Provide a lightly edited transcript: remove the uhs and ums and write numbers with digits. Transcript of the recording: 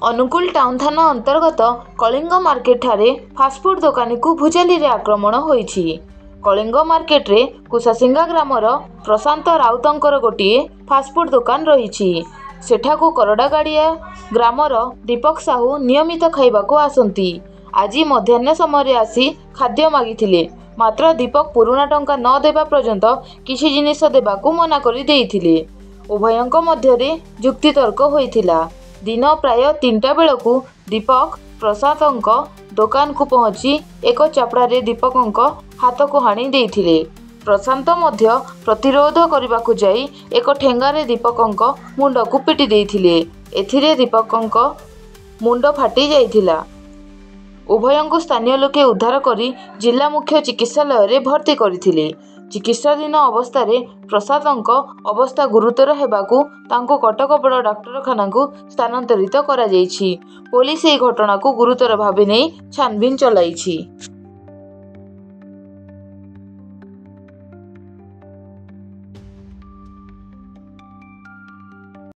Angul town ଥାନା ଅନ୍ତର୍ଗତ Kalinga market ଠାରେ ଫାଷ୍ଟଫୁଡ ଦୋକାନୀକୁ ଭୁଜାଲିରେ ଆକ୍ରମଣ ହୋଇଛି। କଳିଙ୍ଗ ମାର୍କେଟରେ କୁଶାସିଙ୍ଗା ଗ୍ରାମର ପ୍ରଶାନ୍ତ ରାଉତଙ୍କର ଗୋଟିଏ ଫାଷ୍ଟଫୁଡ ଦୋକାନ ରହିଛି। ସେଠାକୁ କରଡ଼ାଗାଡ଼ିଆ ଗ୍ରାମର ଦୀପକ ସାହୁ ନିୟମିତ ଖାଇବାକୁ ଆସନ୍ତି। ଆଜି ମଧ୍ୟାହ୍ନ ସମୟରେ ଆସି ଖାଦ୍ୟ ମାଗିଥିଲେ, ମାତ୍ର ଦୀପକ ପୁରୁଣା ଟଙ୍କା ନ ଦେବା ପର୍ଯ୍ୟନ୍ତ କିଛି ଜିନିଷ ଦେବାକୁ ମନା କରି ଦେଇଥିଲେ। ଉଭୟଙ୍କ ମଧ୍ୟରେ ଯୁକ୍ତିତର୍କ ହୋଇଥିଲା। ଦିନ ପ୍ରାୟ 3ଟା ବେଳକୁ ଦୀପକ ପ୍ରଶାନ୍ତଙ୍କ ଦୋକାନକୁ ପହଞ୍ଚି ଏକ ଚାପୁଡ଼ାରେ ଦୀପକଙ୍କ ହାତକୁ ହାଣି ଦେଇଥିଲେ। ପ୍ରଶାନ୍ତ ମଧ୍ୟ ପ୍ରତିରୋଧ କରିବାକୁ ଯାଇ ଏକ ଠେଙ୍ଗାରେ ଦୀପକଙ୍କ ମୁଣ୍ଡକୁ ପିଟି ଦେଇଥିଲେ। ଏଥିରେ ଦୀପକଙ୍କ ମୁଣ୍ଡ ଫାଟି ଯାଇଥିଲା। ଉଭୟଙ୍କୁ ସ୍ଥାନୀୟ ଲୋକେ ଉଦ୍ଧାର କରି ଜିଲ୍ଲା ମୁଖ୍ୟ ଚିକିତ୍ସାଳୟରେ ଭର୍ତ୍ତି କରିଥିଲେ। ଚିକିତ୍ସାଧୀନ ଅବସ୍ଥାରେ ପ୍ରଶାନ୍ତଙ୍କ ଅବସ୍ଥା ଗୁରୁତର ହେବାକୁ ତାଙ୍କୁ କଟକ ବଡ଼ ଡାକ୍ତରଖାନାକୁ ସ୍ଥାନାନ୍ତରିତ କରାଯାଇଛି। ପୋଲିସ ଏହି ଘଟଣାକୁ ଗୁରୁତର ଭାବେ ନେଇ ଛାନଭିନ୍ ଚଳାଇଛି।